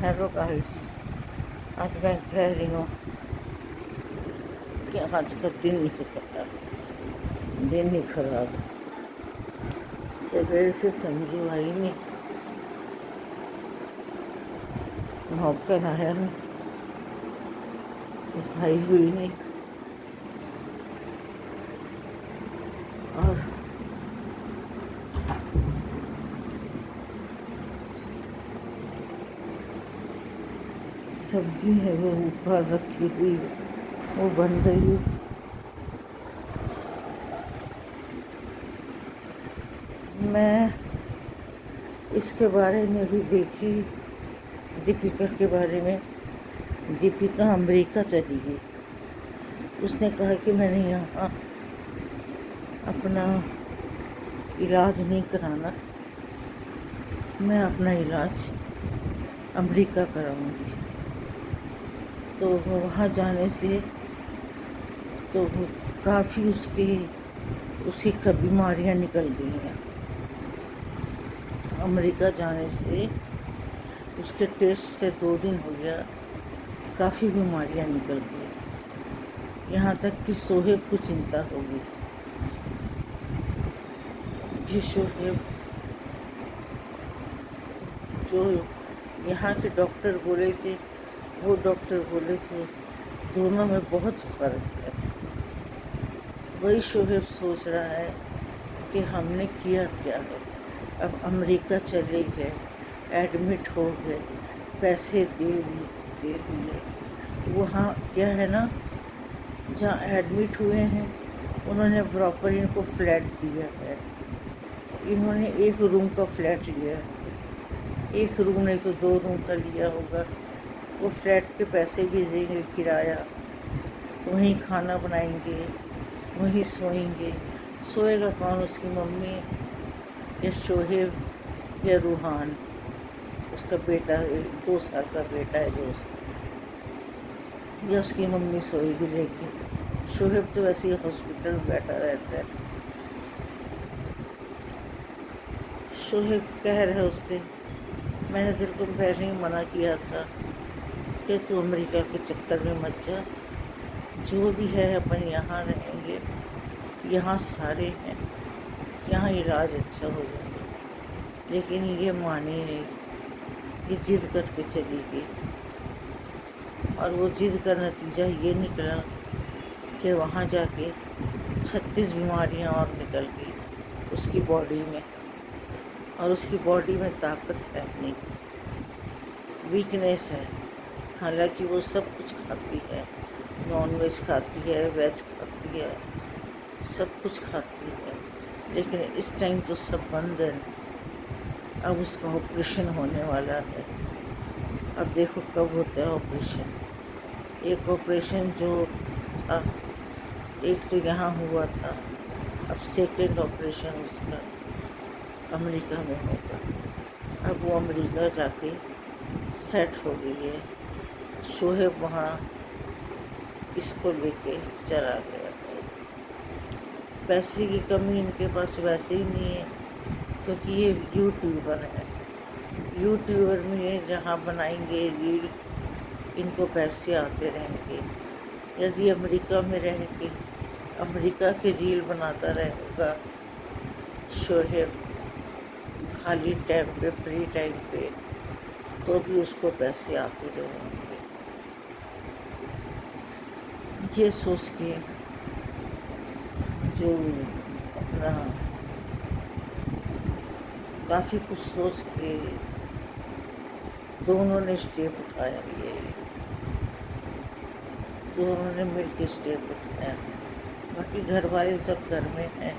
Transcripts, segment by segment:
Hello guys, आज मैं कह रही हूँ कि आज का दिन ही खराब। सवेरे से संजू आई नहीं, नौकर आया नहीं, सफाई हुई नहीं और सब्जी है वो ऊपर रखी हुई है, वो बन रही है। मैं इसके बारे में भी देखी, दीपिका के बारे में। दीपिका अमेरिका चली गई। उसने कहा कि मैंने यहाँ अपना इलाज नहीं कराना, मैं अपना इलाज अमेरिका कराऊंगी। तो वहाँ जाने से तो काफ़ी उसकी बीमारियाँ निकल गई हैं। अमेरिका जाने से उसके टेस्ट से 2 दिन हो गया, काफ़ी बीमारियाँ निकल गई। यहाँ तक कि शोहेब को चिंता हो गई कि शोहेब, जो यहाँ के डॉक्टर बोले थे, वो डॉक्टर बोले थे दोनों में बहुत फ़र्क है। वही शोहेब सोच रहा है कि हमने किया क्या है। अब अमेरिका चले गए, एडमिट हो गए, पैसे दे दिए। वहाँ क्या है ना, जहाँ एडमिट हुए हैं उन्होंने प्रॉपर इनको फ्लैट दिया है। इन्होंने 1 रूम का फ्लैट लिया है, 1 रूम नहीं तो 2 रूम का लिया होगा। वो फ्लैट के पैसे भी देंगे, किराया, वहीं खाना बनाएंगे, वहीं सोएंगे। सोएगा कौन? उसकी मम्मी या शोहेब या रूहान, उसका बेटा, 2 साल का बेटा है जो उसका, या उसकी मम्मी सोएगी लेके। शोहेब तो वैसे ही हॉस्पिटल में बैठा रहता है। शोहेब कह रहे उससे, मैंने तेरे को पहले ही मना किया था कि तू अमेरिका के चक्कर में मत जा, जो भी है अपन यहाँ रहेंगे, यहाँ सारे हैं, यहाँ इलाज अच्छा हो जाए। लेकिन ये मानी नहीं, ये जिद करके चली गई। और वो जिद का नतीजा ये निकला कि वहाँ जाके 36 बीमारियाँ और निकल गई उसकी बॉडी में। और उसकी बॉडी में ताकत है नहीं, वीकनेस है। हालांकि वो सब कुछ खाती है, नॉन वेज खाती है, वेज खाती है, सब कुछ खाती है, लेकिन इस टाइम तो सब बंद है। अब उसका ऑपरेशन होने वाला है। अब देखो कब होता है ऑपरेशन। एक ऑपरेशन जो था, एक तो यहाँ हुआ था, अब 2nd ऑपरेशन उसका अमेरिका में होगा। अब वो अमेरिका जाके सेट हो गई है। शोहेब वहाँ इसको लेके चला गया है। पैसे की कमी इनके पास वैसे ही नहीं है, क्योंकि ये यूट्यूबर है। यूट्यूबर में ये जहाँ बनाएंगे रील, इनको पैसे आते रहेंगे। यदि अमेरिका में रह के अमेरिका के रील बनाता रहेगा शोहेब, खाली टाइम पे, फ्री टाइम पे, तो भी उसको पैसे आते रहेंगे। ये सोच के जो अपना काफ़ी कुछ सोच के दोनों ने स्टेप उठाया, ये दोनों ने मिल के स्टेप उठाया। बाकी घर वाले सब घर में हैं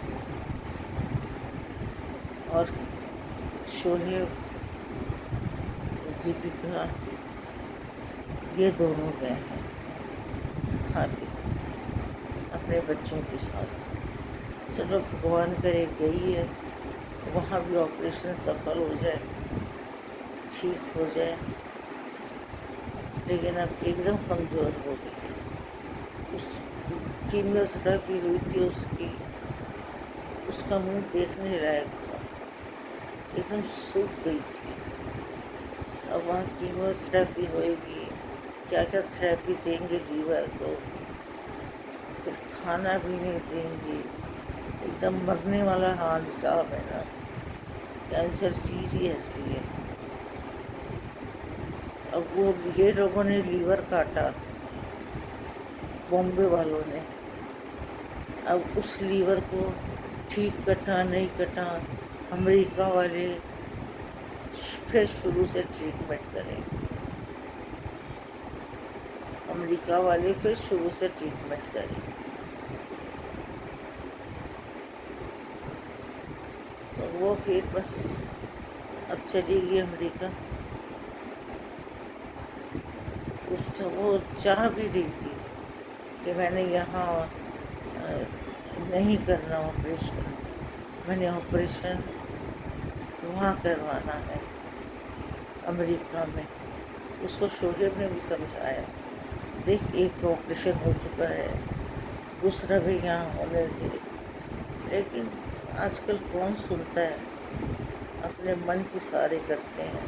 और शोहेब, दीपिका, ये दोनों गए हैं खाली अपने बच्चों के साथ। चलो भगवान करे गई है, वहाँ भी ऑपरेशन सफल हो जाए, ठीक हो जाए। लेकिन अब एकदम कमज़ोर हो गई है। उस कीमोथेरेपी हुई थी उसकी, उसका मुंह देखने लायक था, एकदम सूख गई थी। اب وہاں کیمو تھراپی ہوئے گی، کیا کیا تھراپی دیں گے لیور کو، پھر کھانا بھی نہیں دیں گے، ایک دم مرنے والا حال صاحب ہے نا۔ کینسر چیز ہی ایسی ہے۔ اب وہ یہ لوگوں نے لیور کاٹا، بامبے والوں نے، اب اس لیور کو ٹھیک کٹا نہیں کٹا، امریکہ والے پھر شروع سے ٹریٹمنٹ کریں گے، امریکہ والے پھر شروع سے ٹریٹمنٹ کریں گے۔ تو وہ پھر بس اب چلی گئی امریکہ۔ وہ چاہ بھی رہی تھی کہ میں نے یہاں نہیں کرنا آپریشن، میں نے آپریشن وہاں کروانا ہے امریکہ میں۔ اس کو شوہر نے بھی سمجھایا، دیکھ ایک آپریشن ہو چکا ہے، دوسرا بھی یہاں ہونے دے، لیکن آج کل کون سنتا ہے، اپنے من کی سارے کرتے ہیں۔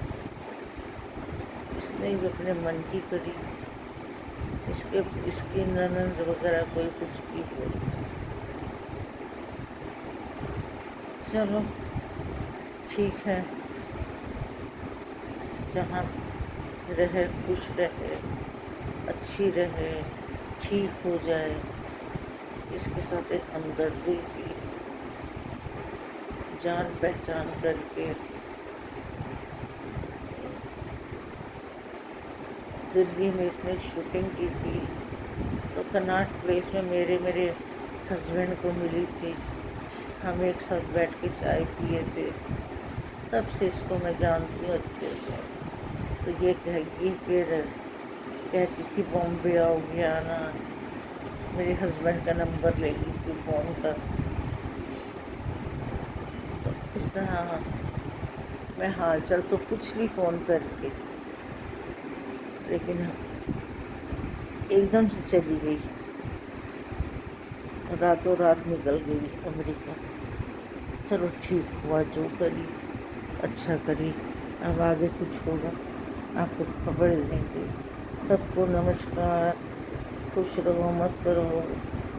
اس نے بھی اپنے من کی کری، اس کی ننند وغیرہ کوئی کچھ بھی بولتی۔ چلو ٹھیک ہے، جہاں رہے خوش رہے، اچھی رہے، ٹھیک ہو جائے، اس کے ساتھ ایک ہمدردی تھی، جان پہچان کر کے۔ دلی میں اس نے شوٹنگ کی تھی، تو کناٹ پلیس میں میرے ہسبینڈ کو ملی تھی، ہم ایک ساتھ بیٹھ کے چائے پیے تھے، تب سے اس کو میں جانتی ہوں اچھے سے۔ تو یہ پھر کہتی تھی بامبے آؤ گی آنا، میرے ہسبینڈ کا نمبر لے گی تھی فون کا۔ تو اس طرح میں حال چال تو پوچھ لی فون کر کے، لیکن ایک دم سے چلی گئی، راتوں رات نکل گئی امریکہ۔ چلو ٹھیک ہوا، جو کری اچھا کری، اب آگے کچھ ہوگا آپ کو خبر دیں گے۔ سب کو نمسکار، خوش رہو، مست رہو،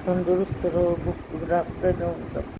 تندرست رہو، رابطہ رہو، سب